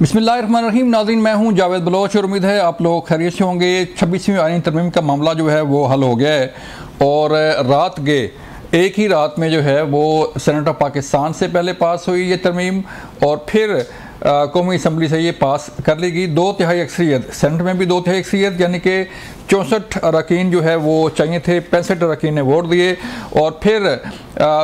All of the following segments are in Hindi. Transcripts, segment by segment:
बिस्मिल्लाहिर्रहमानिर्रहीम। नाज़रीन, मैं हूं जावेद बलोच और उम्मीद है आप लोग खैरियत से होंगे। 26वीं आईनी तरमीम का मामला जो है वो हल हो गया है और रात के एक ही रात में जो है वो सेनेट ऑफ पाकिस्तान से पहले पास हुई ये तरमीम और फिर कौमी असम्बली से ये पास कर ली गई। 2/3 अक्सरियत, सेनेट में भी 2/3 अक्सरियत यानी कि 64 अरकान जो है वो चाहिए थे, 65 अरकान ने वोट दिए और फिर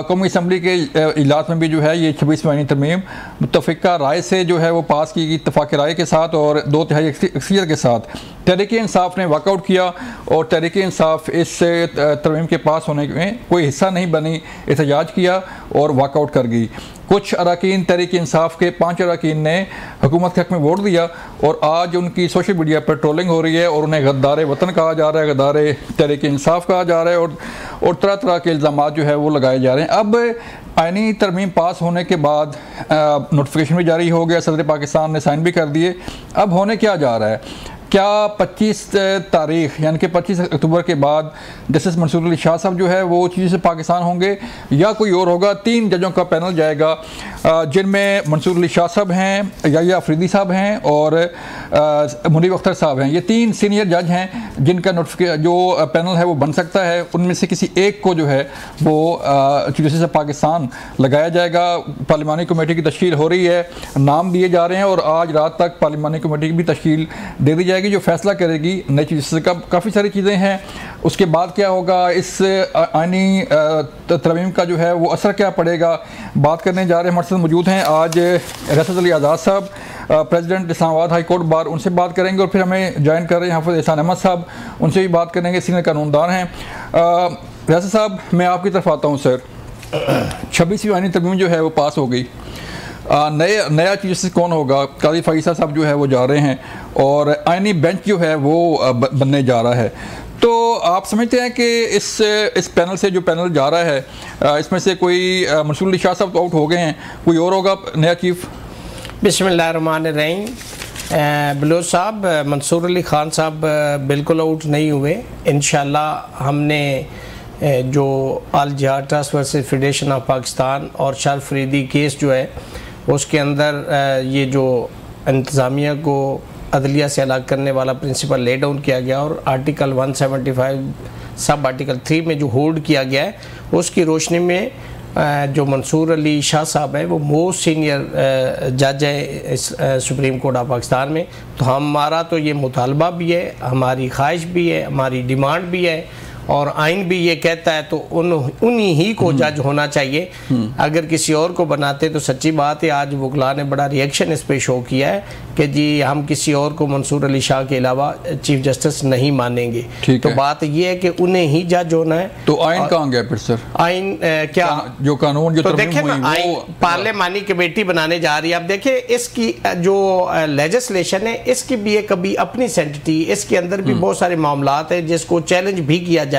कौमी असम्बली के इजलास में भी जो है ये 26वीं आईनी तरमीम मुत्तफ़िका राय से जो है वो पास की गई, इत्तफ़ाक़ राय के साथ और 2/3 अक्सरियत के साथ। तहरीक इंसाफ ने वाकआउट किया और तहरीक इंसाफ इस तरमीम के पास होने में कोई हिस्सा नहीं बनी, एहतजाज किया और वाकआउट कर गई। कुछ अरकान तहरीक इंसाफ के 5 अरकान ने हुकूमत के हक़ में वोट दिया और आज उनकी सोशल मीडिया पर ट्रोलिंग हो रही है और उन्हें गद्दार वतन कहा जा रहा है, गद्दार तहरीक इंसाफ कहा जा रहा है और तरह तरह के इल्ज़ाम जो है वो लगाए जा रहे हैं। अब आईनी तरमीम पास होने के बाद नोटिफिकेशन भी जारी हो गया, सदर पाकिस्तान ने साइन भी कर दिए। अब होने क्या जा रहा है, क्या 25 तारीख यानी कि 25 अक्टूबर के बाद जस्टिस मंसूर अली शाह साहब जो है वो चीज़ से पाकिस्तान होंगे या कोई और होगा? 3 जजों का पैनल जाएगा जिनमें मंसूर अली शाह साहब हैं, याहिया अफरीदी साहब हैं और मुनीब अख्तर साहब हैं। ये 3 सीनियर जज हैं जिनका जो पैनल है वो बन सकता है। उनमें से किसी एक को जो है वो चीफ जस्टिस पाकिस्तान लगाया जाएगा। पार्लिमानी कमेटी की तश्कील हो रही है, नाम दिए जा रहे हैं और आज रात तक पार्लिमानी कमेटी की भी तश्कील दे दी जाएगी जो फैसला करेगी नई चीज़ जस्टिस का। काफ़ी सारी चीज़ें हैं। उसके बाद क्या होगा, इस आईनी तरमीम का जो है वो असर क्या पड़ेगा, बात करने जा रहे हैं। हमारे साथ मौजूद हैं आज रसद अली आज़ाद साहब, president Islamabad high court bar, उनसे बात करेंगे और फिर हमें ज्वाइन कर रहे हैं हाफिज़ एहसान अहमद साहब, उनसे भी बात करेंगे, सीनियर कानूनदान हैं। रसद साहब, मैं आपकी तरफ आता हूँ। सर, 26वीं आईनी तरमीम जो है वो पास हो गई, नया चीज़ से कौन होगा? काजी फ़ाइज़ा साहब जो है वो जा रहे हैं और आईनी बेंच जो है वो बनने जा रहा है। तो आप समझते हैं कि इस पैनल से जो पैनल जा रहा है इसमें से कोई मंसूर अली शाह साहब तो आउट हो गए हैं, कोई और होगा नया चीफ? बिस्मिल्लाहिर्रहमानिर्रहीम। बलोच साहब, मंसूर अली ख़ान साहब बिल्कुल आउट नहीं हुए। इंशाल्लाह हमने जो अल जिहाद trust versus federation of Pakistan और शाह अफरीदी केस जो है उसके अंदर ये जो इंतज़ामिया को अदलिया से अलग करने वाला प्रिंसिपल ले डाउन किया गया और आर्टिकल 175 सब आर्टिकल 3 में जो होल्ड किया गया है उसकी रोशनी में जो मंसूर अली शाह साहब हैं वो मोस्ट सीनियर जज है सुप्रीम कोर्ट ऑफ पाकिस्तान में। तो हमारा तो ये मुतालबा भी है, हमारी ख्वाहिश भी है, हमारी डिमांड भी है और आइन भी ये कहता है, तो उन्हीं ही को जज होना चाहिए। अगर किसी और को बनाते तो सच्ची बात है आज वकला ने बड़ा रिएक्शन इस पे शो किया है कि जी हम किसी और को मंसूर अली शाह के अलावा चीफ जस्टिस नहीं मानेंगे। तो बात ये है कि उन्हें ही जज होना है। तो आइन कहाँ गया फिर सर? आइन क्या जो कानून जो तो देखें ना, आइन पार्लियामानी कमेटी बनाने जा रही है। अब देखें इसकी जो लेजिस्लेशन है इसकी भी एक कभी अपनी सेंटिटी, इसके अंदर भी बहुत सारे मामलात हैं जिसको चैलेंज भी किया जाएगा।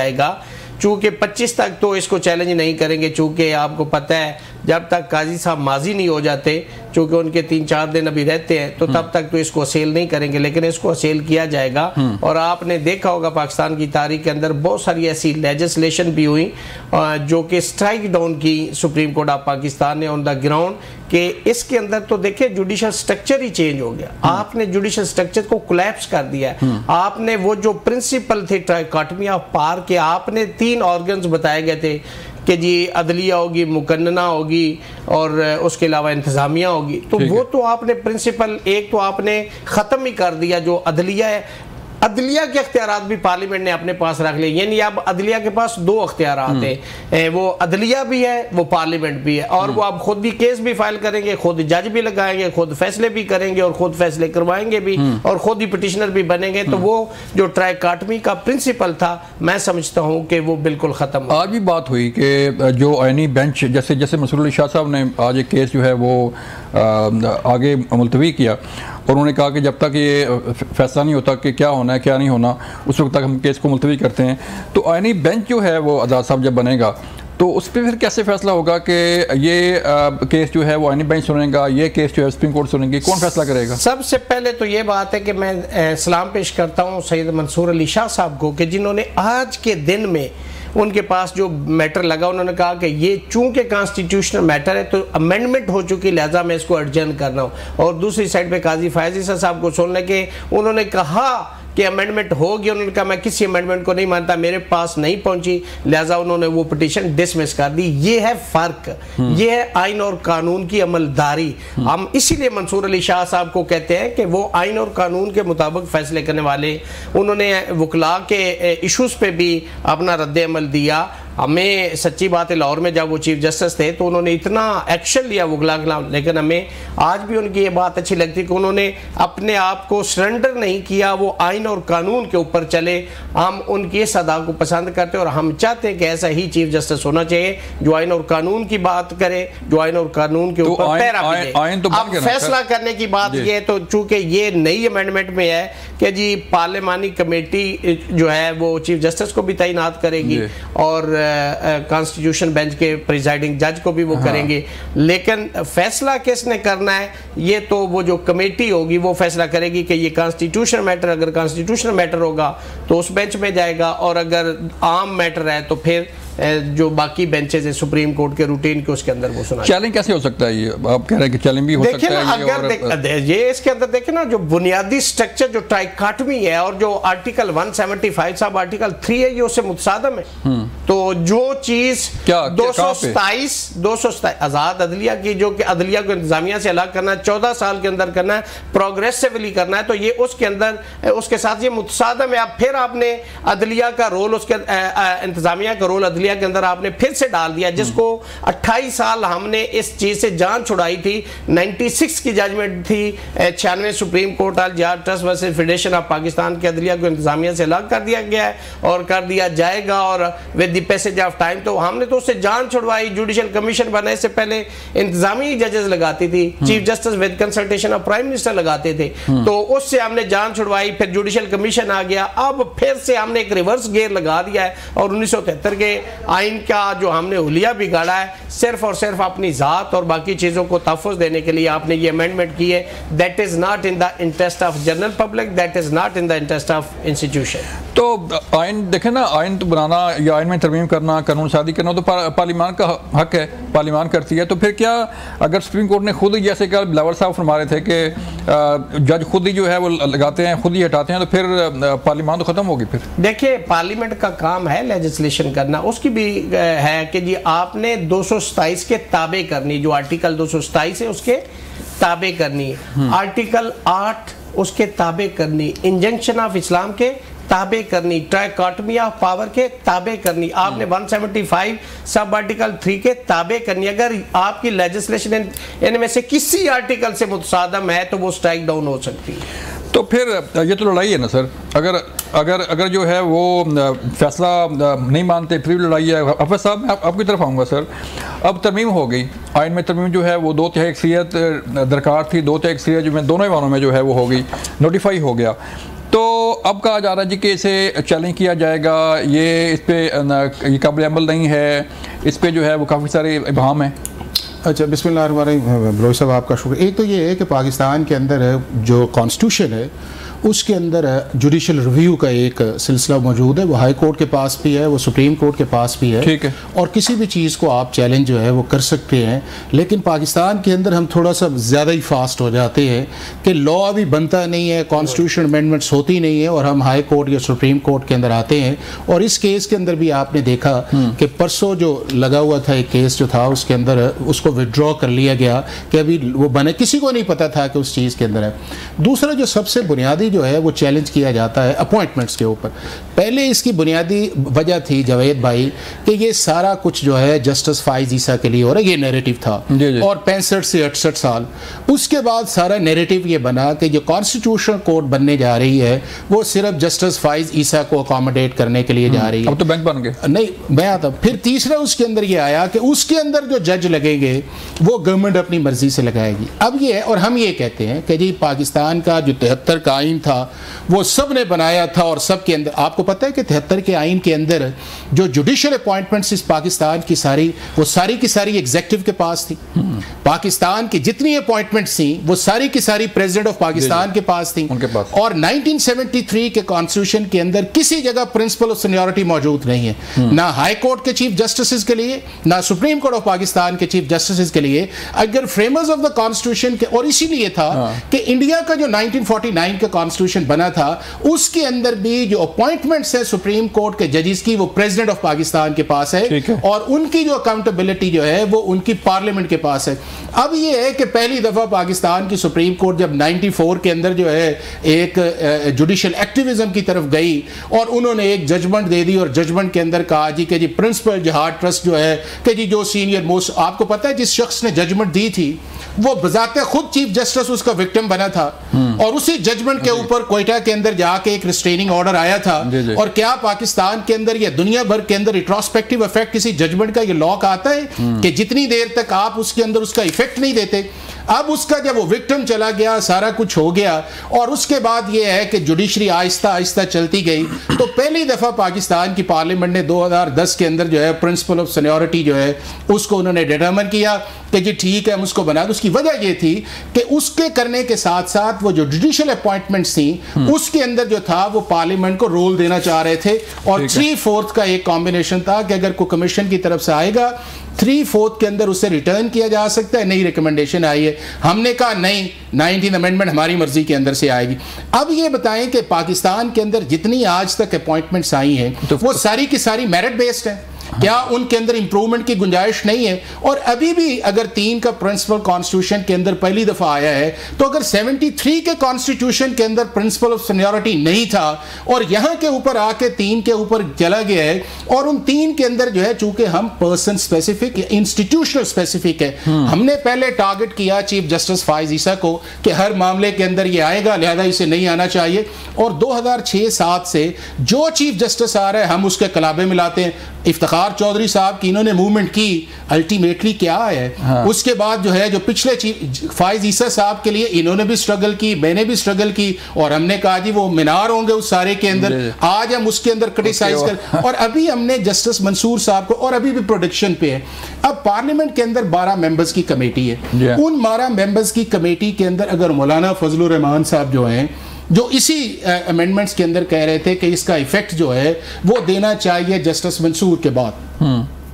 चूँकि 25 तक तो इसको चैलेंज नहीं करेंगे, चूँकि आपको पता है जब तक काजी साहब माजी नहीं हो जाते, चूँकि उनके 3-4 दिन अभी रहते हैं, तो तब तक तो इसको असेल नहीं करेंगे, लेकिन इसको असेल किया जाएगा। और आपने देखा होगा पाकिस्तान की तारीख के अंदर बहुत सारी ऐसी लेजिस्लेशन भी हुई जो कि स्ट्राइक डाउन की सुप्रीम कोर्ट ऑफ पाकिस्तान ने ऑन द ग्राउंड कि इसके अंदर तो देखिए जुडिशल स्ट्रक्चर ही चेंज हो गया। आपने जुडिशल स्ट्रक्चर को कोलैप्स कर दिया है। आपने वो जो प्रिंसिपल थे ट्राइकोटमी ऑफ पावर के, आपने 3 ऑर्गन्स बताए गए थे कि जी अदलिया होगी, मुकन्नना होगी और उसके अलावा इंतज़ामिया होगी। तो वो तो आपने प्रिंसिपल एक तो आपने ख़त्म ही कर दिया। जो अदलिया है, अदलिया के अख्तियारात भी पार्लियामेंट ने अपने पास रख लिए, यानी अब अदलिया के पास 2 अख्तियारात हैं, वो अदलिया भी है, वो पार्लियामेंट भी है। और वो अब खुद भी केस भी फाइल करेंगे, खुद जज भी लगाएंगे, खुद फैसले भी करेंगे और खुद फैसले करवाएंगे भी और खुद ही पिटिशनर भी बनेंगे। तो वो जो ट्राइकोटमी का प्रिंसिपल था, मैं समझता हूँ कि वो बिल्कुल ख़त्म। आज भी बात हुई कि जो आईनी बेंच जैसे जैसे मंसूर अली शाह साहब ने आज एक केस जो है वो आगे मुलतवी किया और उन्होंने कहा कि जब तक ये फैसला नहीं होता कि क्या होना है क्या नहीं होना, उस वक्त तक हम केस को मुलतवी करते हैं। तो आईनी बेंच जो है वो आज़ाद साहब जब बनेगा तो उस पर फिर कैसे फैसला होगा कि ये केस जो है वो आईनी बेंच सुनेगा, ये केस जो है सुप्रीम कोर्ट सुनेगी, कौन फैसला करेगा? सबसे पहले तो ये बात है कि मैं सलाम पेश करता हूँ सैयद मंसूर अली शाह साहब को कि जिन्होंने आज के दिन में उनके पास जो मैटर लगा, उन्होंने कहा कि ये चूंकि कॉन्स्टिट्यूशनल मैटर है तो अमेंडमेंट हो चुकी, लिहाजा मैं इसको अर्जेंट कर रहा हूँ। और दूसरी साइड पे काजी फैज ईसा साहब को सुनने के उन्होंने कहा कि अमेंडमेंट होगी, उन्होंने कहा मैं किसी अमेंडमेंट को नहीं मानता, मेरे पास नहीं पहुंची, लिहाजा उन्होंने वो पिटीशन डिसमिस कर दी। ये है फर्क, ये है आइन और कानून की अमलदारी। हम इसीलिए मंसूर अली शाह साहब को कहते हैं कि वो आइन और कानून के मुताबिक फैसले करने वाले। उन्होंने वकला के इशूज़ पे भी अपना रद्द अमल दिया। हमें सच्ची बात है, लाहौर में जब वो चीफ जस्टिस थे तो उन्होंने इतना एक्शन लिया वकला के खिलाफ, लेकिन हमें आज भी उनकी ये बात अच्छी लगती कि उन्होंने अपने आप को सरेंडर नहीं किया, वो आइन और कानून के ऊपर चले। हम उनकी इस अदा को पसंद करते हैं और हम चाहते हैं कि ऐसा ही चीफ जस्टिस होना चाहिए जो आइन और कानून की बात करे, जो आइन और कानून के ऊपर पैरा दे। अब फैसला करने की बात ये, तो चूंकि ये नई अमेंडमेंट में है कि जी पार्लिमानी कमेटी जो है वो चीफ जस्टिस को भी तैनात करेगी और कॉन्स्टिट्यूशन बेंच के प्रिजाइडिंग जज को भी वो करेंगे, लेकिन फैसला किसने करना है ये तो वो जो कमेटी होगी वो फैसला करेगी कि ये कॉन्स्टिट्यूशन मैटर, अगर कॉन्स्टिट्यूशनल मैटर होगा तो उस बेंच में जाएगा, और अगर आम मैटर है तो फिर जो बाकी बेंचेस है सुप्रीम कोर्ट के रूटीन के उसके अंदर वो सुना। चैलेंज कैसे हो सकता है ये? आप कह रहे हैं कि चैलेंज भी हो सकता है अगर ये इसके अंदर देखें ना, जो बुनियादी स्ट्रक्चर जो ट्राइकाटमी है और जो आर्टिकल 175 साहब आर्टिकल 3 है, ये उससे मुतसादम है। तो जो चीज 227 आजाद अदलिया की, जो कि अदलिया को इंतजामिया से अलग करना है, 14 साल के अंदर करना है, प्रोग्रेसिवली करना है, तो ये उसके अंदर उसके साथ ये मुतसादम है। अब फिर आपने अदलिया का रोल, उसके इंतजामिया का रोल अदलिया के अंदर आपने फिर से डाल दिया, जिसको 28 साल हमने इस चीज से जान छुड़ाई थी। 96 की जजमेंट थी 96 सुप्रीम कोर्ट अल जहाज trust versus federation of Pakistan के अदलिया को इंतजामिया से अलग कर दिया गया है और कर दिया जाएगा, और with the passage of time तो हमने तो उससे जान छुड़वाई। जुडिशियल कमीशन बनने से पहले इंतजामी जजेस लगाती थी, chief justice with consultation of prime minister लगाते थे, तो उससे हमने जान छुड़वाई। फिर जुडिशियल कमीशन आ गया, अब फिर से हमने एक रिवर्स गियर लगा दिया है और 1973 के आइन का जो हमने हुलिया बिगाड़ा है, सिर्फ और सिर्फ अपनी जात और बाकी चीजों को तहफ़्फ़ुज़ देने के लिए आपने ये अमेंडमेंट की है। That is not in the interest of general public, that is not in the interest of institution. तो आइन देखें ना, आइन तो बनाना या आइन में तरमीम करना, कानून शादी करना तो पार्लियामान का हक है, पार्लियामान करती है। तो फिर क्या अगर सुप्रीम कोर्ट ने खुद ही, जैसे कल बिलावल साहब फरमा रहे थे कि जज खुद ही जो है वो लगाते हैं, खुद ही हटाते हैं, तो फिर पार्लियामान तो खत्म होगी। फिर देखिए, पार्लियामेंट का काम है लेजिस्लेशन करना, उसकी भी है कि जी आपने 227 के ताबे करनी, जो आर्टिकल 227 है उसके ताबे करनी, आर्टिकल 8 उसके ताबे करनी, इंजंक्शन ऑफ इस्लाम के ताबे करनी, ट्राइकॉटमी ऑफ पावर के ताबे करनी, आपने 175 सब आर्टिकल 3 के ताबे करनी। अगर आपकी लेजिस्लेशन इनमें से किसी आर्टिकल से मुतसादम है तो वो स्ट्राइक डाउन हो सकती है। तो फिर ये तो लड़ाई है ना सर, अगर जो है वो फैसला नहीं मानते फिर भी लड़ाई है। हफ़ीज़ साहब, मैं आपकी तरफ आऊँगा सर। अब तरमीम हो गई, आइन में तरमीम जो है वो 2/3 अक्सरियत दरकार थी, 2/3 अक्सरियत जो में दोनों ईवानों में जो है वो हो गई, नोटिफाई हो गया। तो अब कहा जा रहा है जी कि इसे चैलेंज किया जाएगा, ये इस पर ये काबिल अमल नहीं है, इस पर जो है वो काफ़ी सारे इबाहम हैं। अच्छा, बिस्मिल्लाहिर्रहमानिर्रहीम। बलोच साहब आपका शुक्रिया। एक तो ये है कि पाकिस्तान के अंदर जो कॉन्स्टिट्यूशन है उसके अंदर जुडिशल रिव्यू का एक सिलसिला मौजूद है, वो हाई कोर्ट के पास भी है, वो सुप्रीम कोर्ट के पास भी है, ठीक है, और किसी भी चीज़ को आप चैलेंज जो है वो कर सकते हैं। लेकिन पाकिस्तान के अंदर हम थोड़ा सा ज़्यादा ही फास्ट हो जाते हैं कि लॉ अभी बनता नहीं है, कॉन्स्टिट्यूशन अमेंडमेंट्स होती नहीं है, और हम हाई कोर्ट या सुप्रीम कोर्ट के अंदर आते हैं। और इस केस के अंदर भी आपने देखा कि परसों जो लगा हुआ था एक केस जो था उसके अंदर उसको विड्रॉ कर लिया गया कि अभी वो बने, किसी को नहीं पता था कि उस चीज़ के अंदर है। दूसरा जो सबसे बुनियादी जो है वो चैलेंज किया जाता है अपॉइंटमेंट्स के ऊपर। पहले इसकी बुनियादी वजह थी जावेद भाई कि ये सारा कुछ जो है जस्टिस फाइज ईसा के लिए हो रहा है, ये नैरेटिव था, और 65 से 68 साल उसके बाद सारा नैरेटिव ये बना कि जो कॉन्स्टिट्यूशनल कोर्ट बनने जा रही है वो सिर्फ जस्टिस फाइज ईसा को अकोमोडेट करने के लिए जा रही है। अब तो बैंक बन गए। नहीं, मैं आता। फिर तीसरा उसके अंदर ये आया कि उसके अंदर जो जज लगेंगे वो गवर्नमेंट अपनी मर्जी से लगाएगी। अब ये, और हम ये कहते हैं कि जी पाकिस्तान का जो 73 का आइन टाइम था वो सब ने बनाया था, और सब के अंदर आपको पता है कि 73 के आइन के अंदर जो जुडिशियल अपॉइंटमेंट्स इस पाकिस्तान की सारी वो सारी की सारी एग्जीक्यूटिव के पास थी। पाकिस्तान की जितनी अपॉइंटमेंट्स थी वो सारी की सारी प्रेसिडेंट ऑफ पाकिस्तान के पास थी, उनके पास। और 1973 के कॉन्स्टिट्यूशन के अंदर किसी जगह प्रिंसिपल ऑफ सीनियरिटी मौजूद नहीं है, ना हाई कोर्ट के चीफ जस्टिस के लिए, ना सुप्रीम कोर्ट ऑफ पाकिस्तान के चीफ जस्टिस के लिए। अगर फ्रेमर्स ऑफ द कॉन्स्टिट्यूशन के, और इसीलिए था कि इंडिया का जो 1949 का कॉन्स्टिट्यूशन बना था उसके अंदर भी जो अपॉइंटमेंट्स है सुप्रीम कोर्ट के जजेस की वो प्रेसिडेंट ऑफ पाकिस्तान के पास है, और उनकी जो अकाउंटेबिलिटी जो है वो उनकी पार्लियामेंट के पास है। अब ये है कि पहली दफा पाकिस्तान की सुप्रीम कोर्ट जब 94 के अंदर जो है एक जुडिशियल एक्टिविज्म की तरफ गई और उन्होंने एक जजमेंट दे दी, और जजमेंट के अंदर कहा जी कि जी प्रिंसिपल जिहाद ट्रस्ट जो है कि जी जो सीनियर मोस्ट, आपको पता है जिस शख्स ने जजमेंट दी थी वो बजाते खुद चीफ जस्टिस उसका विक्टिम बना था, और उसी जजमेंट के ऊपर कोयटा के अंदर जाके एक रिस्ट्रेनिंग ऑर्डर आया था। और क्या पाकिस्तान के अंदर या दुनिया भर के अंदर रिट्रोस्पेक्टिव इफेक्ट किसी जजमेंट का ये लॉक आता है कि जितनी देर तक आप उसके अंदर उसका इफेक्ट नहीं देते। अब उसका जब वो विक्टिम चला गया, सारा कुछ हो गया, और उसके बाद ये है कि जुडिशरी आहिस्ता आहिस्ता चलती गई। तो पहली दफा पाकिस्तान की पार्लियामेंट ने 2010 के अंदर जो है प्रिंसिपल ऑफ सीनियरिटी जो है उसको उन्होंने डिटरमिन किया कि जी ठीक है हम उसको बना दो। उसकी वजह ये थी कि उसके करने के साथ साथ वो जो जुडिशियल अपॉइंटमेंट्स थी उसके अंदर जो था वो पार्लियामेंट को रोल देना चाह रहे थे, और 3/4 का एक कॉम्बिनेशन था कि अगर कोई कमीशन की तरफ से आएगा 3/4 के अंदर उसे रिटर्न किया जा सकता है। नई रिकमेंडेशन आई है, हमने कहा नहीं, 19th अमेंडमेंट हमारी मर्जी के अंदर से आएगी। अब ये बताएं कि पाकिस्तान के अंदर जितनी आज तक अपॉइंटमेंट्स आई हैं तो वो सारी की सारी मेरिट बेस्ड है, क्या उनके अंदर इंप्रूवमेंट की गुंजाइश नहीं है? और अभी भी अगर 3 का प्रिंसिपल कॉन्स्टिट्यूशन के अंदर पहली दफा आया है, तो अगर 73 के कॉन्स्टिट्यूशन के अंदर प्रिंसिपल ऑफ सीनियरिटी नहीं था और यहां के ऊपर आके 3 के ऊपर चला गया है, और उन 3 के अंदर जो है चूंकि हम पर्सन स्पेसिफिक इंस्टीट्यूशनल स्पेसिफिक है, हमने पहले टारगेट किया चीफ जस्टिस फायज ईसा को कि हर मामले के अंदर ये आएगा, लिहाजा इसे नहीं आना चाहिए। और 2006-7 से जो चीफ जस्टिस आ रहा है हम उसके कलाबे मिलाते हैं। इफ्तिखार चौधरी साहब की इन्होंने मूवमेंट की, अल्टीमेटली क्या है उसके बाद जो है जो पिछले चीफ फायज ईसा साहब के लिए इन्होंने भी स्ट्रगल की, मैंने भी स्ट्रगल की, और हमने कहा जी वो मीनार होंगे उस सारे के अंदर, आज हम उसके अंदर क्रिटिसाइज कर, और अभी हमने जस्टिस मंसूर साहब को, और अभी भी प्रोडिक्शन पे है। अब पार्लियामेंट के अंदर 12 मेंबर्स की कमेटी है, उन 12 मेंबर्स की कमेटी के अंदर अगर मौलाना फजलुर रहमान साहब जो हैं जो इसी अमेंडमेंट्स के अंदर कह रहे थे कि इसका इफेक्ट जो है वो देना चाहिए जस्टिस मंसूर के बाद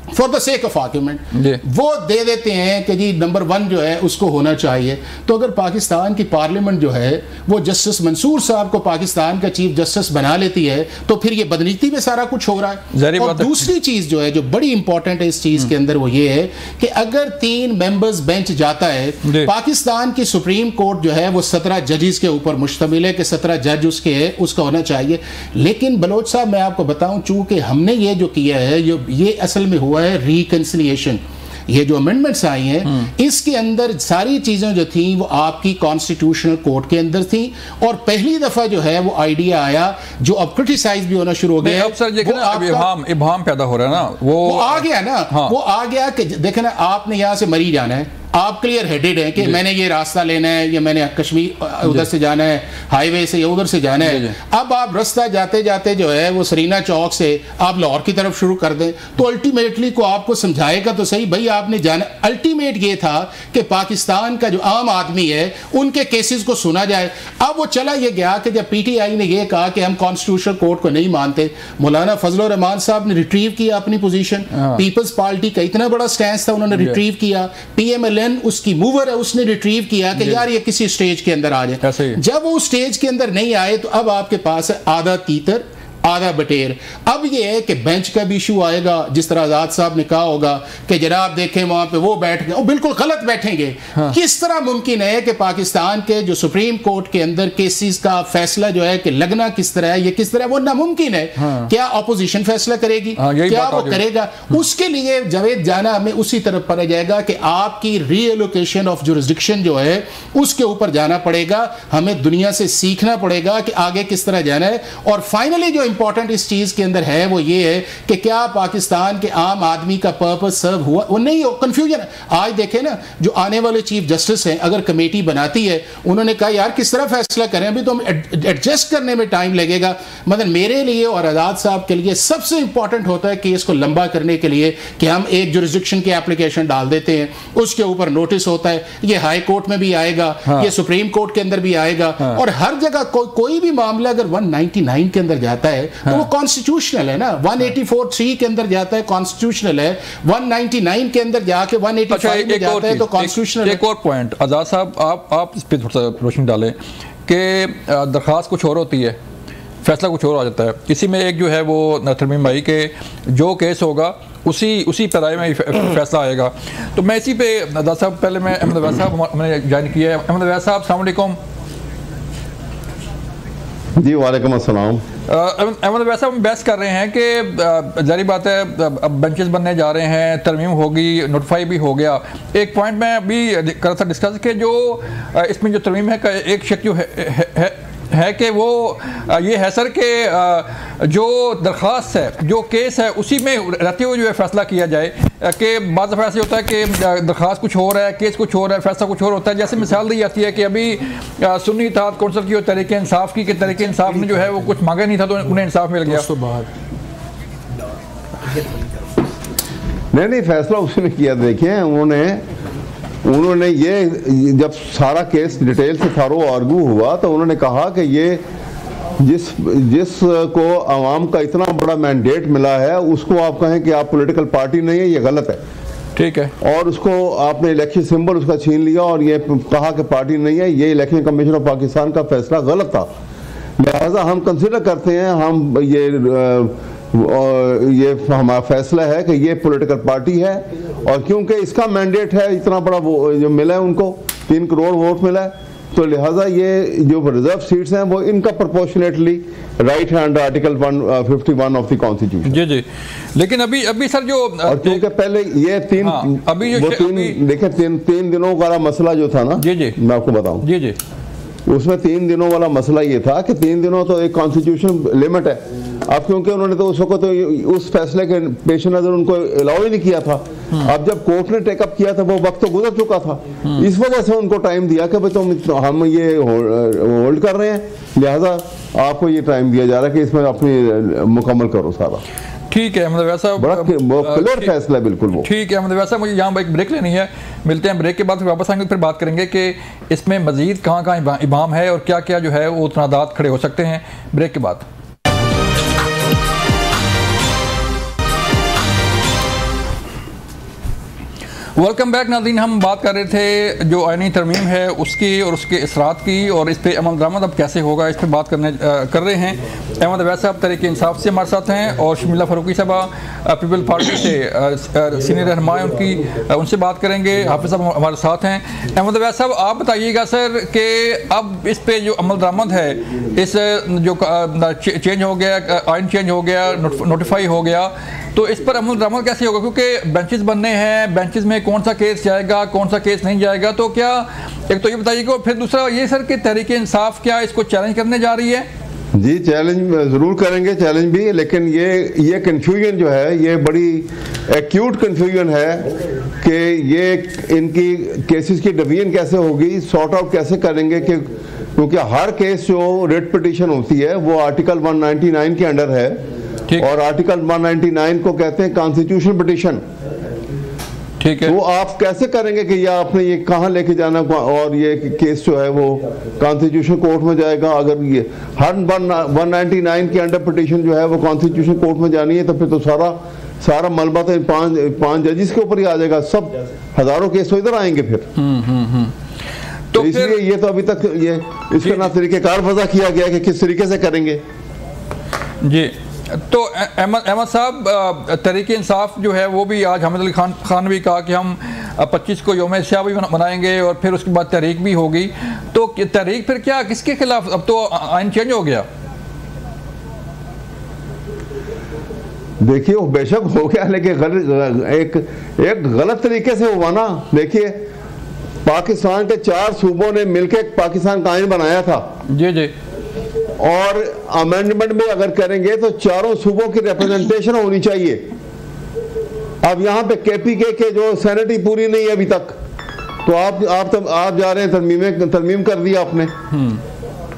for the sake of argument, वो दे देते हैं कि जी नंबर 1 जो है उसको होना चाहिए। तो अगर पाकिस्तान की पार्लियामेंट जो है वो जस्टिस मंसूर साहब को पाकिस्तान का चीफ जस्टिस बना लेती है तो फिर ये बदनीति में सारा कुछ हो रहा है। और दूसरी चीज जो है जो बड़ी इंपॉर्टेंट है इस चीज के अंदर वो ये है कि अगर 3 मेंबर्स बेंच जाता है, पाकिस्तान की सुप्रीम कोर्ट जो है वो 17 जजेस के ऊपर मुश्तमिल है कि 17 जज उसके है, उसका होना चाहिए। लेकिन बलोच साहब मैं आपको बताऊं, चूंकि हमने ये जो किया है ये असल में हुआ है रिकंसिलिएशन। ये जो अमेंडमेंट्स आई हैं इसके अंदर सारी चीजें जो थी वो आपकी कॉन्स्टिट्यूशनल कोर्ट के अंदर थी, और पहली दफा जो है वो आइडिया आया जो अब क्रिटिसाइज भी होना शुरू हो गया। अब सर इब्हाम पैदा हो रहा है ना, वो आ गया ना, वो आ गया कि देखे ना आपने यहां से मरी जाना है, आप क्लियर हेडेड हैं कि मैंने ये रास्ता लेना है या मैंने कश्मीर उधर से जाना है, हाईवे से या उधर से जाना है। अब आप रास्ता जाते जाते जो है वो सरीना चौक से आप लाहौर की तरफ शुरू कर दें तो अल्टीमेटली को आपको समझाएगा तो सही भाई आपने जाना। अल्टीमेट ये था कि पाकिस्तान का जो आम आदमी है उनके केसेस को सुना जाए। अब वो चला ये गया कि जब पीटीआई ने ये कहा कि हम कॉन्स्टिट्यूशनल कोर्ट को नहीं मानते, मौलाना फजलुर रहमान साहब ने रिट्रीव किया अपनी पोजीशन, पीपल्स पार्टी का इतना बड़ा स्टैंड था उन्होंने रिट्रीव किया, PMLN उसकी मूवर है उसने रिट्रीव किया कि यार ये किसी स्टेज के अंदर आ जाए। जब वो स्टेज के अंदर नहीं आए तो अब आपके पास है आधा तीतर आधा बटेर। अब ये है कि बेंच का भी इशू आएगा, जिस तरह आजाद साहब ने कहा होगा कि जनाब देखें वहां पे वो बैठ गए, बिल्कुल गलत बैठेंगे। किस तरह मुमकिन है कि पाकिस्तान के जो सुप्रीम कोर्ट के अंदर केसेस का फैसला जो है कि लगना किस तरह है, ये किस तरह वो नामुमकिन है। क्या अपोजिशन फैसला करेगी, क्या वो करेगा? उसके लिए जावेद जाना हमें उसी तरफ पड़ जाएगा कि आपकी रीएलोकेशन ऑफ जुरिस्डिक्शन जो है उसके ऊपर जाना पड़ेगा, हमें दुनिया से सीखना पड़ेगा कि आगे किस तरह जाना है। और फाइनली जो इंपॉर्टेंट इस चीज़ के अंदर है वो ये है कि क्या पाकिस्तान के आम आदमी का पर्पस सर्व हुआ, वो नहीं हो। कन्फ्यूजन आज देखें ना, जो आने वाले चीफ जस्टिस हैं, अगर कमेटी बनाती है, उन्होंने कहा यार किस तरह फैसला करें, अभी तो हम एडजस्ट करने में टाइम लगेगा। मतलब मेरे लिए और आज़ाद साहब के लिए सबसे इंपॉर्टेंट होता है केस को लंबा करने के लिए कि हम एक जुरिस्डिक्शन की एप्लीकेशन डाल देते हैं, उसके ऊपर नोटिस होता है, ये हाई कोर्ट में भी आएगा, ये सुप्रीम कोर्ट के अंदर भी आएगा, और हर जगह कोई भी मामला अगर 199 के अंदर जाता है तो वो कॉन्स्टिट्यूशनल है ना, 184(3) के अंदर जाता है कॉन्स्टिट्यूशनल है, 199 के अंदर जाके 185 में जाता है तो कॉन्स्टिट्यूशनल। एक और पॉइंट आज़ाद साहब, आप इस पर थोड़ा सा रोशनी डालें कि दरख्वास्त कुछ और होती है, फैसला कुछ और आ जाता है। इसी में एक जो है वो तरमीम आई के जो केस होगा उसी पैराए में फैसला आएगा। तो मैं इसी पे आज़ाद साहब, पहले मैं अहमद अवैस साहब मैंने ज्वाइन किया है। अहमद अवैस साहब अस्सलाम वालेकुम। जी वालेकुम अस्सलाम। अहमद अवैस साहब, हम बहस कर रहे हैं कि जारी बात है अब बेंचेस बनने जा रहे हैं, तरमीम होगी, नोटिफाई भी हो गया। एक पॉइंट मैं अभी कर रहा था डिस्कस कि जो इसमें जो तरमीम है का एक शक जो है कि वो ये है सर कि जो दरख्वास्त है, जो केस है, उसी में रहते हुए जो है फैसला किया जाए। कि बाद दफ़ा ऐसे होता है कि दरख्वास्त कुछ हो रहा है, केस कुछ हो रहा है, फैसला कुछ और होता है। जैसे मिसाल दी जाती है कि अभी सुन्नी इत्तेहाद कौंसिल की और तहरीक इंसाफ की, कि तहरीक इंसाफ ने जो है वो कुछ मांगा नहीं था तो उन्हें इंसाफ मिल गया। तो बाद नहीं फैसला उसने किया। देखिए उन्होंने ये जब सारा केस डिटेल से थारो आर्गू हुआ तो उन्होंने कहा कि ये जिस को आवाम का इतना बड़ा मैंडेट मिला है उसको आप कहें कि आप पॉलिटिकल पार्टी नहीं है, ये गलत है। ठीक है। और उसको आपने इलेक्शन सिंबल उसका छीन लिया और ये कहा कि पार्टी नहीं है, ये इलेक्शन कमीशन ऑफ पाकिस्तान का फैसला गलत था। लिहाजा हम कंसिडर करते हैं, हम ये हमारा फैसला है कि ये पॉलिटिकल पार्टी है, और क्योंकि इसका मैंडेट है, इतना बड़ा वो जो मिला है उनको 3 करोड़ वोट मिला है, तो लिहाजा ये जो रिजर्व सीट्स हैं वो इनका प्रोपोर्शनेटली राइट है under article 151 of the constitution. जी लेकिन अभी सर जो और क्योंकि पहले ये देखिए तीन दिनों का मसला जो था ना, जी मैं आपको बताऊं, जी उसमें 3 दिनों वाला मसला ये था कि 3 दिनों तो एक कॉन्स्टिट्यूशन लिमिट है। अब क्योंकि उन्होंने तो उस वक्त तो उस फैसले के पेश नजर उनको अलाउ ही नहीं किया था। अब जब कोर्ट ने टेकअप किया था वो वक्त तो गुजर चुका था, इस वजह से उनको टाइम दिया कि भाई हम ये होल्ड कर रहे हैं, लिहाजा आपको ये टाइम दिया जा रहा है कि इसमें अपनी मुकम्मल करो सारा। ठीक है अहमद अवैस साहब, बड़ा क्लियर फैसला है बिल्कुल वो। ठीक है अहमद अवैस साहब, मुझे यहाँ एक ब्रेक लेनी है, मिलते हैं ब्रेक के बाद फिर वापस आएंगे, फिर बात करेंगे कि इसमें मजीद कहाँ इमाम है और क्या क्या जो है वो तनाज़ात खड़े हो सकते हैं। ब्रेक के बाद वेलकम बैक नाज़रीन। हम बात कर रहे थे जो आईनी तरमीम है उसकी और उसके असरात की, और इस पर अमल दरामद अब कैसे होगा इस पर बात कर रहे हैं। अहमद अवैस साहब तहरीक इंसाफ से हमारे साथ हैं, और शर्मिला फारूकी साहबा पीपल पार्टी से सीनियर रहनुमा हैं उनकी, उनसे बात करेंगे। हाफिज़ साहब हमारे साथ हैं। अहमद अवैस साहब आप बताइएगा सर कि अब इस पर जो अमल दरामद है, इस जो चेंज हो गया, आइन चेंज हो गया, नोटिफाई हो गया, तो इस पर अमल दरामद कैसे होगा? क्योंकि बेंचेस बनने हैं, बेंचेस में कौन सा केस जाएगा, कौन सा केस नहीं जाएगा, तो क्या एक तो ये बताइएगा, फिर दूसरा ये सर कि तहरीक इंसाफ क्या इसको चैलेंज करने जा रही है? जी चैलेंज ज़रूर करेंगे, चैलेंज भी, लेकिन ये कन्फ्यूजन जो है ये बड़ी एक्यूट कन्फ्यूजन है कि ये इनकी केसेस की डिवीजन कैसे होगी, सॉर्ट आउट कैसे करेंगे, कि क्योंकि हर केस जो रिट पिटीशन होती है वो आर्टिकल 199 के अंडर है, और आर्टिकल 199 को कहते हैं कॉन्स्टिट्यूशन पिटीशन। ठीक है, तो आप कैसे करेंगे कि या आपने ये कहाँ लेके जाना, और ये केस जो है वो कॉन्स्टिट्यूशन कोर्ट में जाएगा? अगर ये हर 199 के अंडर पिटीशन जो है वो कॉन्स्टिट्यूशन कोर्ट में जानी है, तो फिर तो सारा मलबा तो पांच जजेस के ऊपर ही आ जाएगा, सब हजारों केस तो इधर आएंगे फिर। तो इसलिए ये तो अभी तक ये इसका ना तरीकेकार वज़ा किया गया कि किस तरीके से करेंगे। जी, तो अहमद साहब तहरीक इंसाफ जो है वो भी आज हामिद अली खान भी कहा कि हम 25 को यौम शाह भी मनाएंगे और फिर उसके बाद तहरीक भी होगी, तो तहरीक फिर क्या किसके खिलाफ? अब तो आइन चेंज हो गया। देखिए वो बेशक हो गया, लेकिन एक गलत तरीके से हुआ ना। देखिए पाकिस्तान के 4 सूबों ने मिलकर पाकिस्तान का आइन बनाया था। जी जी, और अमेंडमेंट में अगर करेंगे तो चारों सूबों की रिप्रेजेंटेशन होनी चाहिए। अब यहाँ पे केपीके के जो सेनेट ही पूरी नहीं है अभी तक, तो आप जा रहे हैं तरमीम कर दिया आपने,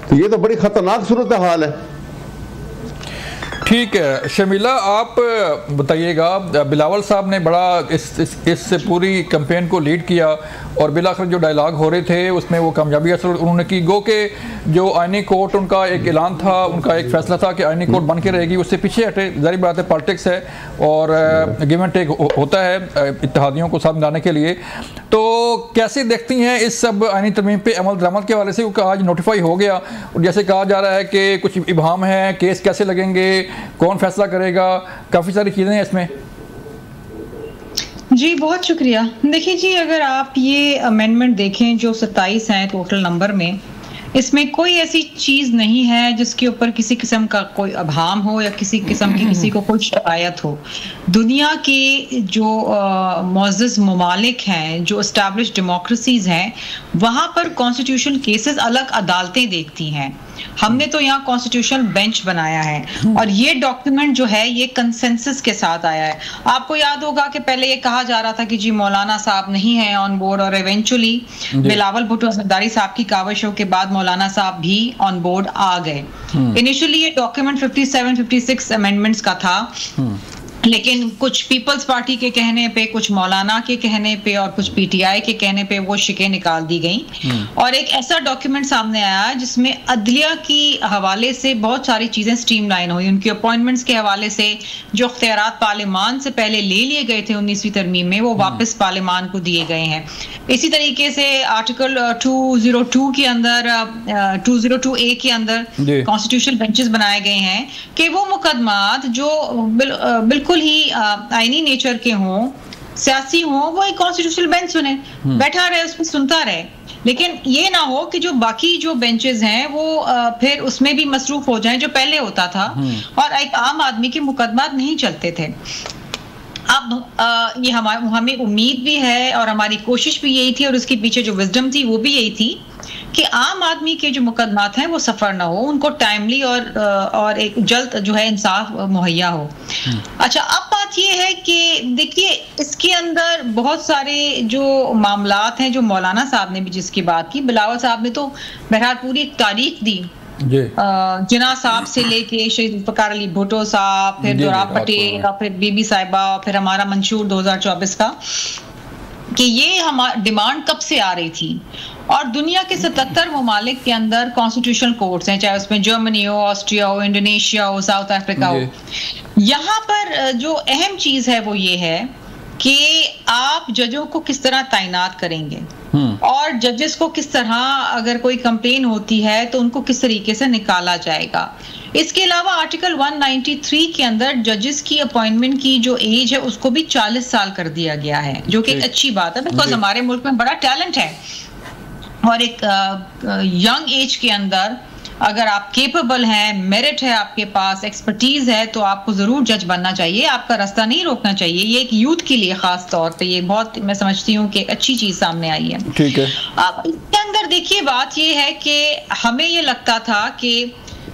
तो ये तो बड़ी खतरनाक सूरत हाल है। ठीक है शर्मिला, आप बताइएगा, बिलावल साहब ने बड़ा इस पूरी कैंपेन को लीड किया और बिलाखिर जो डायलॉग हो रहे थे उसमें वो कामयाबी हासिल उन्होंने की। गो के जो आईनी कोर्ट उनका एक ऐलान था, उनका एक फैसला था कि आईनी कोर्ट बन के रहेगी, उससे पीछे हटे। जारी बात है पॉलिटिक्स है और गिव एंड टेक होता है इत्तेहादियों को साथ मिलाने के लिए। तो कैसे देखती हैं इस सब आईनी तरमीम पे अमल दरामद के हवाले से, क्योंकि आज नोटिफाई हो गया और जैसे कहा जा रहा है कि कुछ इबाम है, केस कैसे लगेंगे, कौन फैसला करेगा, काफ़ी सारी चीज़ें हैं इसमें। जी बहुत शुक्रिया। देखिए जी, अगर आप ये अमेंडमेंट देखें जो 27 हैं टोटल नंबर में, इसमें कोई ऐसी चीज नहीं है जिसके ऊपर किसी किस्म का कोई अभाम हो या किसी किस्म की किसी को कोई शिकायत हो। दुनिया के जो मुअज़्ज़ज़ ममालिक हैं, जो एस्टैब्लिश डेमोक्रेसीज हैं, वहां पर कॉन्स्टिट्यूशन केसेस अलग अदालतें देखती हैं। हमने तो यहाँ कॉन्स्टिट्यूशनल बेंच बनाया है और ये डॉक्यूमेंट जो है ये कंसेंसस के साथ आया है। आपको याद होगा कि पहले ये कहा जा रहा था कि जी मौलाना साहब नहीं है ऑन बोर्ड, और इवेंचुअली बिलावल भुट्टो जरदारी साहब की काविशों के बाद मौलाना साहब भी ऑन बोर्ड आ गए। इनिशियली ये डॉक्यूमेंट 57-56 अमेंडमेंट्स का था, लेकिन कुछ पीपल्स पार्टी के कहने पे, कुछ मौलाना के कहने पे और कुछ पीटीआई के कहने पे वो शिकें निकाल दी गई और एक ऐसा डॉक्यूमेंट सामने आया जिसमें अदलिया की हवाले से बहुत सारी चीजें स्ट्रीमलाइन हुई। उनकी अपॉइंटमेंट्स के हवाले से जो इख्तियारात पार्लियामान से पहले ले लिए गए थे 19वीं तरमीम में, वो वापस पार्लियामान को दिए गए हैं। इसी तरीके से आर्टिकल 202 के अंदर 202A के अंदर कॉन्स्टिट्यूशनल बेंचेस बनाए गए हैं कि वो मुकदमात जो बिल्कुल ही आईनी नेचर के हों, सियासी हों, वो एक कॉन्स्टिट्यूशनल बेंच सुने, बैठा रहे, उसमें सुनता रहे। लेकिन ये ना हो कि जो बाकी जो बेंचेस हैं वो फिर उसमें भी मसरूफ हो जाएं, जो पहले होता था, और एक आम आदमी के मुकदमात नहीं चलते थे। अब ये हमें उम्मीद भी है और हमारी कोशिश भी यही थी और उसके पीछे जो विजडम थी वो भी यही थी कि आम आदमी के जो मुकदमात हैं वो सफर ना हो, उनको टाइमली और एक जल्द जो है इंसाफ मुहैया हो। अच्छा, अब बात ये है कि देखिए इसके अंदर बहुत सारे जो मामलात हैं, जो मौलाना साहब ने भी जिसकी बात की, बिलावल साहब ने तो बहरहाल पूरी एक तारीख दी, जिना साहब से लेके शहीद जुल्फ़िकार अली भुट्टो साहब, फिर जोराब पटेल और फिर बीबी साहिबा, फिर हमारा मंशूर 2024 का, कि ये हमारी डिमांड कब से आ रही थी। और दुनिया के 77 ममालिक के अंदर कॉन्स्टिट्यूशनल कोर्ट्स हैं, चाहे उसमें जर्मनी हो, ऑस्ट्रिया हो, इंडोनेशिया हो, साउथ अफ्रीका हो। यहाँ पर जो अहम चीज है वो ये है कि आप जजों को किस तरह तैनात करेंगे और जजेस को किस तरह, अगर कोई कंप्लेन होती है तो उनको किस तरीके से निकाला जाएगा। इसके अलावा आर्टिकल 193 के अंदर जजेस की अपॉइंटमेंट की जो एज है उसको भी 40 साल कर दिया गया है, जो कि एक अच्छी बात है, बिकॉज हमारे मुल्क में बड़ा टैलेंट है और एक यंग एज के अंदर अगर आप केपेबल हैं, मेरिट है आपके पास, एक्सपर्टीज है, तो आपको जरूर जज बनना चाहिए, आपका रास्ता नहीं रोकना चाहिए। ये एक यूथ के लिए खास तौर पे ये बहुत, मैं समझती हूँ कि एक अच्छी चीज सामने आई है। ठीक है। अब इसके अंदर देखिए बात ये है कि हमें ये लगता था कि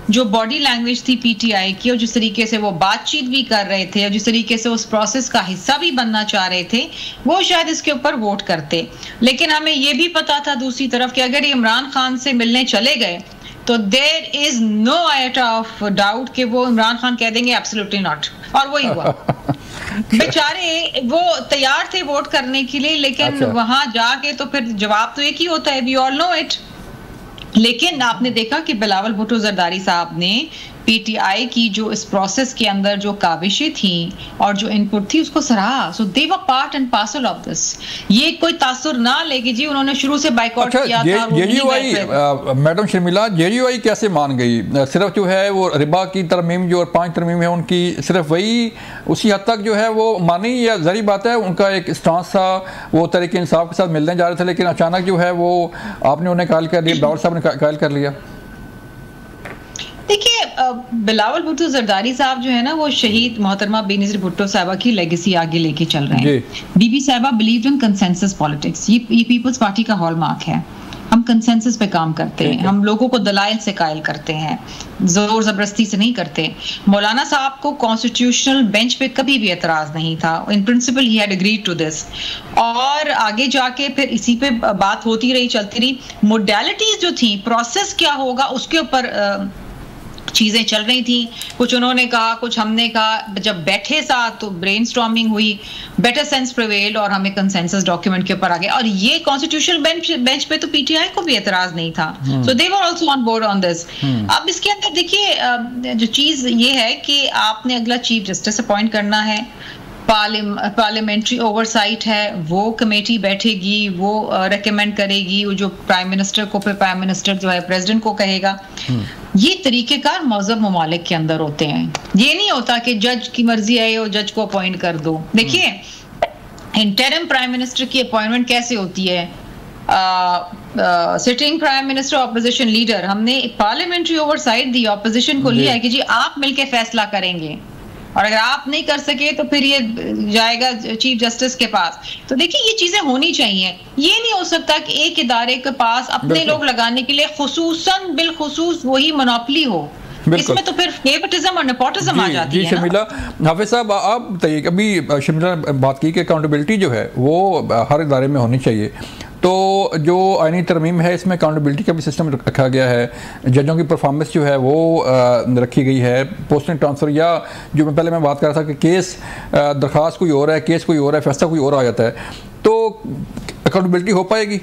जो बॉडी लैंग्वेज थी पीटीआई की और जिस तरीके से वो बातचीत भी कर रहे थे और जिस तरीके से उस प्रोसेस का हिस्सा भी बनना चाह रहे थे, वो शायद इसके ऊपर वोट करते। लेकिन हमें ये भी पता था दूसरी तरफ कि अगर इमरान खान से मिलने चले गए तो there is no iota of doubt कि वो इमरान खान कह देंगे एब्सोल्युटली नॉट, और वही हुआ। बेचारे वो तैयार थे वोट करने के लिए, लेकिन वहां जाके तो फिर जवाब तो एक ही होता है, वी ऑल नो इट। लेकिन आपने देखा कि बिलावल भुट्टो जरदारी साहब ने पीटीआई की जो इस प्रोसेस के अंदर जो काविशें थी और जो इनपुट थी उसको सराहा। So they were part and parcel of this. ये कोई तासुर ना लेगी जी, उन्होंने शुरू से बाइकआउट किया था। जेडीयूआई मैडम शर्मिला, जेडीयूआई कैसे मान गई? सिर्फ जो है वो रिबा की तरमीम जो 5 तरमीम है उनकी सिर्फ वही उसी हद तक जो है वो मानी, या जरी बात है उनका एक स्टांस था, वो तरीके इंसाफ के साथ मिलने जा रहे थे, लेकिन अचानक जो है वो आपने उन्हें कायल कर लिया, बिलावल साहब ने कायल कर लिया। देखिए बिलावल भुट्टो जरदारी साहब जो है ना, वो शहीद मोहतरमा बेनज़ीर भुट्टो साहिबा की लेगेसी आगे लेके चल रहे हैं। बीबी साहिबा बिलीव इन कंसेंसस पॉलिटिक्स, ये पीपल्स पार्टी का हॉलमार्क है। हम हम कंसेंसस पे काम करते हैं, हम लोगों को दलाइल से कायल करते हैं, जोर जबरदस्ती से नहीं करते। मौलाना साहब को कॉन्स्टिट्यूशनल बेंच पे कभी भी एतराज नहीं था, इन प्रिंसिपल ही हैड एग्रीड टू दिस। और आगे जाके फिर इसी पे बात होती रही, चलती रही। मोडालिटीज जो थी, प्रोसेस क्या होगा उसके ऊपर चीजें चल रही थी। कुछ उन्होंने कहा, कुछ हमने कहा। जब बैठे साथ तो ब्रेनस्टॉर्मिंग हुई, बेटर सेंस प्रिवेल्ड और हमें कंसेंसस डॉक्यूमेंट के ऊपर आ गए। और ये कॉन्स्टिट्यूशनल बेंच पे तो पीटीआई को भी एतराज नहीं था, so they were also on board on this. अब इसके अंदर देखिए जो चीज ये है कि आपने अगला चीफ जस्टिस अपॉइंट करना है, पार्लियामेंट्री ओवरसाइट है, वो कमेटी बैठेगी, वो रेकमेंड करेगी, वो जो प्राइम मिनिस्टर को, फिर प्राइम मिनिस्टर जो है प्रेसिडेंट को कहेगा। ये तरीकेकार मौजूद ममालिक के अंदर होते हैं। ये नहीं होता कि जज की मर्जी है और जज को अपॉइंट कर दो। देखिए इंटरिम प्राइम मिनिस्टर की अपॉइंटमेंट कैसे होती है? Sitting prime minister opposition leader, हमने पार्लियामेंट्री ओवरसाइट दी, ऑपोजिशन को लिया है कि जी आप मिलके फैसला करेंगे, और अगर आप नहीं कर सके तो फिर ये जाएगा चीफ जस्टिस के पास। तो देखिए ये चीजें होनी चाहिए। ये नहीं हो सकता कि एक इदारे के पास अपने लोग लगाने के लिए खुसूसन बिलखुसूस वही मोनोपोली हो। इसमें तो फिर फेवरिटिज्म और नेपोटिज्म आ जाती है। जी शर्मिला, हाफिज साहब आप बताइए, अभी शर्मिला बात की कि अकाउंटेबिलिटी जो है वो हर इदारे में होनी चाहिए। तो जो आईनी तरमीम है इसमें अकाउंटेबिलिटी का भी सिस्टम रखा गया है, जजों की परफॉर्मेंस जो है वो रखी गई है, पोस्टिंग ट्रांसफ़र, या जो मैं पहले बात कर रहा था कि केस दरख्वास्त कोई और है, केस कोई और है, फैसला कोई और आ जाता है, तो अकाउंटेबिलिटी हो पाएगी?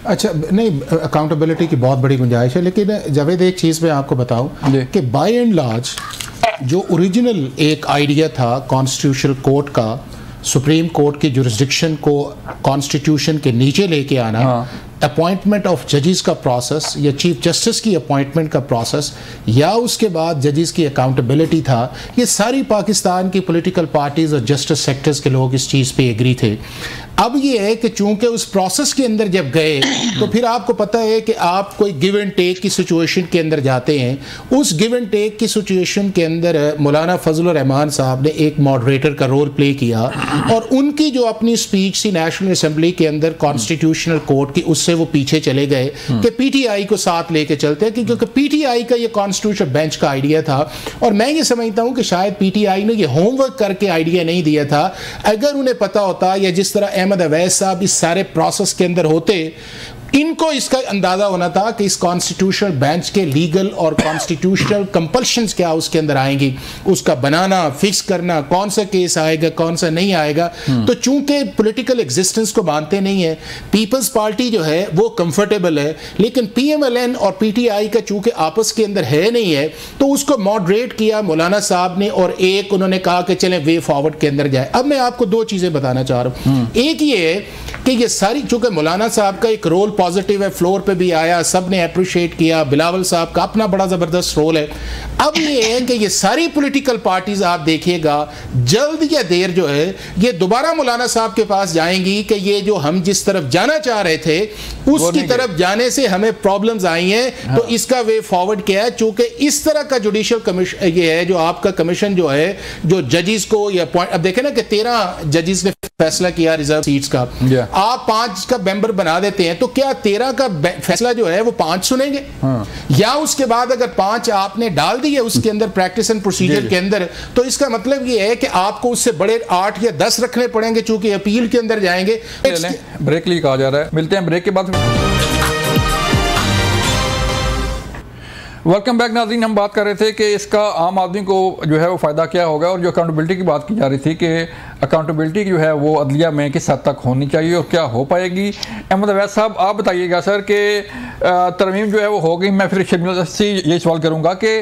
अच्छा नहीं, अकाउंटेबिलिटी की बहुत बड़ी गुंजाइश है, लेकिन जावेद एक चीज़ मैं आपको बताऊं कि बाय एंड लार्ज जो ओरिजिनल एक आइडिया था कॉन्स्टिट्यूशनल कोर्ट का, सुप्रीम कोर्ट की जुरिस्डिक्शन को कॉन्स्टिट्यूशन के नीचे लेके आना, अपॉइंटमेंट ऑफ जजेस का प्रोसेस या चीफ जस्टिस की अपॉइंटमेंट का प्रोसेस, या उसके बाद जजेस की अकाउंटेबिलिटी था, ये सारी पाकिस्तान की पॉलिटिकल पार्टीज और जस्टिस सेक्टर्स के लोग इस चीज़ पे एग्री थे। अब ये है कि चूंकि उस प्रोसेस के अंदर जब गए तो फिर आपको पता है कि आप कोई गिव एंड टेक की सिचुएशन के अंदर जाते हैं। उस गिव एंड टेक की सिचुएशन के अंदर मौलाना फजलुर रहमान साहब ने एक मॉडरेटर का रोल प्ले किया, और उनकी जो अपनी स्पीच थी नेशनल असेंबली के अंदर कॉन्स्टिट्यूशनल कोर्ट की, उससे वो पीछे चले गए कि पीटीआई को साथ लेके चलते हैं, क्योंकि पीटीआई का ये कॉन्स्टिट्यूशनल बेंच का आइडिया था। और मैं ये समझता हूँ कि शायद पीटीआई ने ये होमवर्क करके आइडिया नहीं दिया था। अगर उन्हें पता होता, या जिस तरह अहमद अवैस साहब इस सारे प्रोसेस के अंदर होते, इनको इसका अंदाजा होना था कि इस कॉन्स्टिट्यूशनल बेंच के लीगल और कॉन्स्टिट्यूशनल कंपल्शंस क्या उसके अंदर आएंगी, उसका बनाना, फिक्स करना, कौन सा केस आएगा, कौन सा नहीं आएगा। तो चूंकि पॉलिटिकल एग्जिस्टेंस को मानते नहीं है, पीपल्स पार्टी जो है वो कंफर्टेबल है, लेकिन पीएमएलएन और पीटीआई का चूंकि आपस के अंदर है नहीं है, तो उसको मॉडरेट किया मौलाना साहब ने, और एक उन्होंने कहा कि चलें वे फॉरवर्ड के अंदर जाए। अब मैं आपको दो चीजें बताना चाह रहा हूं। एक ये है कि ये सारी, चूंकि मौलाना साहब का एक रोल पॉजिटिव है, फ्लोर पे भी आया, सब ने अप्रिशिएट किया, बिलावल साहब का अपना बड़ा जबरदस्त रोल है। अब ये है कि ये सारी पॉलिटिकल पार्टीज आप देखिएगा जल्द या देर जो है ये दोबारा मौलाना साहब के पास जाएंगी कि ये जो हम जिस तरफ जाना चाह रहे थे उसकी तरफ जाने से हमें प्रॉब्लम्स आई हैं, तो इसका वे फॉरवर्ड क्या है। चूंकि इस तरह का जुडिशियल कमीशन ये है, जो आपका कमीशन जो है, जो जजेस को या पॉइंट, अब देखें ना कि 13 जजेस ने फैसला किया रिजर्व सीट्स का, आप 5 का मेंबर बना देते हैं, तो क्या 13 का फैसला जो है वो 5 सुनेंगे? या उसके बाद अगर 5 आपने डाल दिए उसके अंदर प्रैक्टिस एंड प्रोसीजर के अंदर, तो इसका मतलब ये है कि आपको उससे बड़े 8 या 10 रखने पड़ेंगे, चूंकि अपील के अंदर जाएंगे। ब्रेक लिए कहा जा रहा है, मिलते हैं ब्रेक के बाद। वेलकम बैक नाज़रीन, हम बात कर रहे थे कि इसका आम आदमी को जो है वो फ़ायदा क्या होगा, और जो अकाउंटेबिलिटी की बात की जा रही थी कि अकाउंटेबिलिटी जो है वो अदलिया में किस हद तक होनी चाहिए और क्या हो पाएगी। अहमद अवैस साहब आप बताइएगा सर कि तरमीम जो है वो हो गई। मैं फिर शर्मिला से ये सवाल करूँगा कि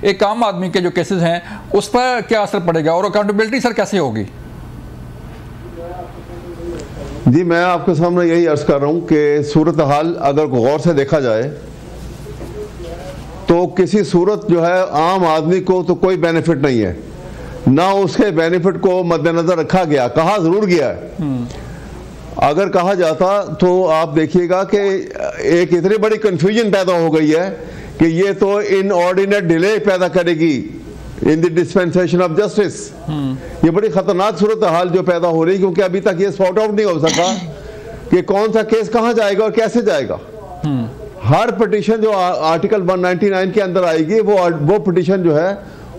एक आम आदमी के जो केसेस हैं उस पर क्या असर पड़ेगा, और अकाउंटेबिलिटी सर कैसे होगी? जी मैं आपके सामने यही अर्ज़ कर रहा हूँ कि सूरत हाल अगर गौर से देखा जाए तो किसी सूरत जो है आम आदमी को तो कोई बेनिफिट नहीं है, ना उसके बेनिफिट को मद्देनजर रखा गया। कहा जरूर गया है, अगर कहा जाता तो आप देखिएगा कि एक इतनी बड़ी कंफ्यूजन पैदा हो गई है कि ये तो इनऑर्डिनेट डिले पैदा करेगी in the dispensation of justice. ये बड़ी खतरनाक सूरत हाल जो पैदा हो रही है, क्योंकि अभी तक ये सॉर्ट आउट नहीं हो सका कि कौन सा केस कहाँ जाएगा और कैसे जाएगा। हर पिटीशन जो आर्टिकल 199 के अंदर आएगी वो पिटीशन जो है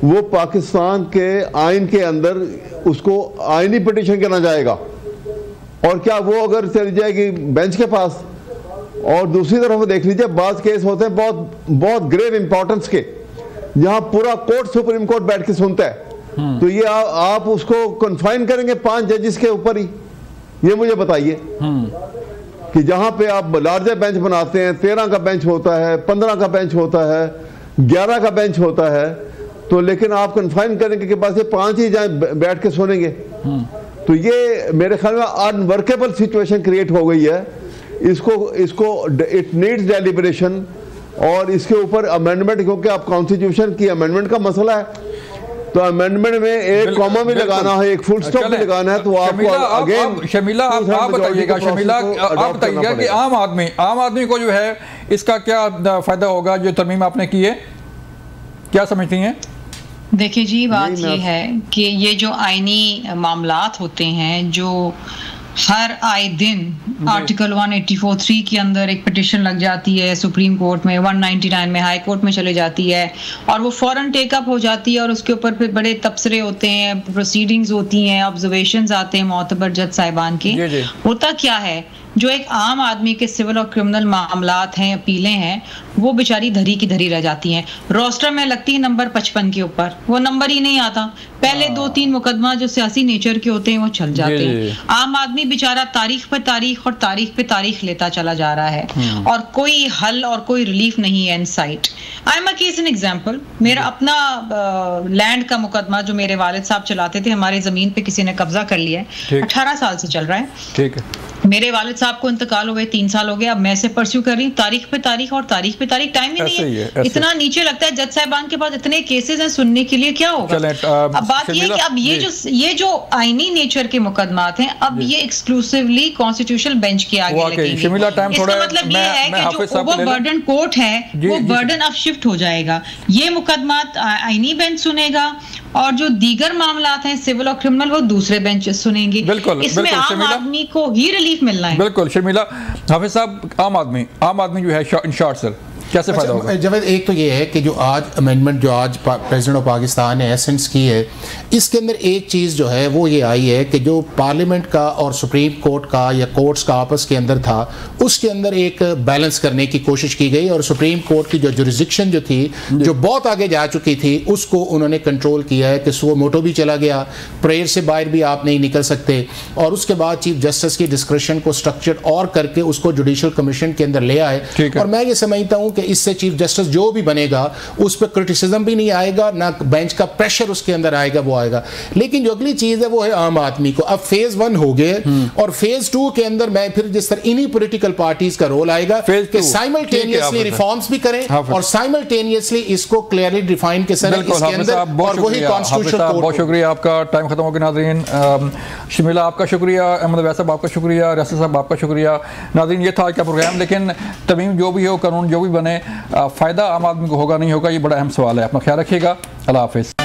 वो पाकिस्तान के आइन के अंदर उसको आइनी पिटीशन कहना जाएगा। और क्या वो अगर चली जाएगी बेंच के पास? और दूसरी तरफ देख लीजिए, बात केस होते हैं बहुत ग्रेव इंपॉर्टेंस के, जहां पूरा कोर्ट सुप्रीम कोर्ट बैठ के सुनता है। तो ये आप उसको कन्फाइन करेंगे 5 जजेस के ऊपर ही? ये मुझे बताइए कि जहां पे आप लार्जर बेंच बनाते हैं, 13 का बेंच होता है, 15 का बेंच होता है, 11 का बेंच होता है, तो लेकिन आप कन्फाइन करेंगे कि बस ये 5 ही जाए बैठ के सुनेंगे। तो ये मेरे ख्याल में अनवर्केबल सिचुएशन क्रिएट हो गई है। इसको इट नीड्स डेलिब्रेशन और इसके ऊपर अमेंडमेंट, क्योंकि आप कॉन्स्टिट्यूशन की अमेंडमेंट का मसला है, तो अमेंडमेंट में एक कॉमा भी लगाना है, एक फुल स्टॉप भी लगाना है। तो आपको अगेन शमीला आप बताइएगा, शमीला आप बताइएगा कि आम आदमी को जो है इसका क्या फायदा होगा जो तरमीम आपने की है, क्या समझती हैं? देखिए जी, बात ये है कि ये जो आईनी मामलात होते हैं, जो हर आए दिन आर्टिकल 184(3) के अंदर एक पिटिशन लग जाती है सुप्रीम कोर्ट में, 199 में हाई कोर्ट में चले जाती है और वो फौरन टेकअप हो जाती है और उसके ऊपर फिर बड़े तबसरे होते हैं, प्रोसीडिंग्स होती हैं, ऑब्जर्वेशंस आते हैं मोतबर जज साहिबान के। होता क्या है, जो एक आम आदमी के सिविल और क्रिमिनल मामलात हैं, अपीलें हैं, वो बेचारी धरी की धरी रह जाती हैं। रोस्टर में लगती है नंबर 55 के ऊपर, वो नंबर ही नहीं आता। पहले 2-3 मुकदमा जो सियासी नेचर के होते हैं वो चल जाते हैं। आम आदमी बेचारा तारीख पे तारीख और तारीख पे तारीख लेता चला जा रहा है और कोई हल और कोई रिलीफ नहीं है in sight. I am a case an example, मेरा अपना लैंड का मुकदमा जो मेरे वालिद साहब चलाते थे, हमारी जमीन पे किसी ने कब्जा कर लिया है, 18 साल से चल रहा है। ठीक है, मेरे साहब को इंतकाल हो गए, 3 साल हो गए, अब मैं से परस्यू कर रही हूँ, तारीख पे तारीख और तारीख पे तारीख, टाइम ही नहीं है। इतना नीचे लगता है जज साहिबान के पास इतने केसेस हैं, सुनने के लिए क्या होगा। अब बात ये कि अब ये जो आईनी नेचर के मुकदमात हैं, अब ये एक्सक्लूसिवली कॉन्स्टिट्यूशनल बेंच के आगे लगेंगे। इसका मतलब ये है कि जो ओवरबर्डन कोर्ट है वो बर्डन अब शिफ्ट हो जाएगा। ये मुकदमात आईनी बेंच सुनेगा और जो दीगर मामलात हैं सिविल और क्रिमिनल वो दूसरे बेंचेस सुनेंगे। इसमें आम आदमी को ही रिलीफ मिलना है। बिल्कुल शर्मिला, हाफिज साहब, आम आदमी जो है इन शॉर्ट सर कैसे फायदा होगा? जवेद, एक तो ये है कि जो आज अमेंडमेंट जो आज प्रेसिडेंट ऑफ पाकिस्तान ने एसेंस की है, इसके अंदर एक चीज़ जो है वो ये आई है कि जो पार्लियामेंट का और सुप्रीम कोर्ट का या कोर्ट्स का आपस के अंदर था, उसके अंदर एक बैलेंस करने की कोशिश की गई और सुप्रीम कोर्ट की जो जुरिस्डिक्शन जो थी, जो बहुत आगे जा चुकी थी, उसको उन्होंने कंट्रोल किया है कि सो मोटो भी चला गया, प्रेयर से बाहर भी आप नहीं निकल सकते। और उसके बाद चीफ जस्टिस की डिस्क्रिप्शन को स्ट्रक्चर्ड और करके उसको जुडिशल कमीशन के अंदर ले आए। और मैं ये समझता हूँ कि इससे चीफ जस्टिस जो भी बनेगा उस पर क्रिटिसिज्म भी नहीं आएगा, ना बेंच का प्रेशर उसके अंदर आएगा, वो आएगा। लेकिन जो अगली चीज है वो है आम आदमी को। अब फेज 1 हो गए और फेज 2 के अंदर मैं फिर जिस तरह इन्हीं पॉलिटिकल पार्टीज का रोल आएगा कि साइमल्टेनियसली रिफॉर्म्स भी करें और साइमल्टेनियसली इसको क्लियरली डिफाइन के सर इसके अंदर और वही कॉन्स्टिट्यूशन कोड। बहुत शुक्रिया, आपका टाइम खत्म हो गया नाज़रीन। शर्मिला आपका शुक्रिया, अहमद वैसा आपका शुक्रिया, रसा साहब आपका शुक्रिया। नाज़रीन ये था आज का प्रोग्राम, लेकिन तमीम जो भी हो, कानून जो भी बने, फ़ायदा आम आदमी को होगा नहीं होगा, ये बड़ा अहम सवाल है। अपना ख्याल रखिएगा। अल्लाह हाफ़िज़।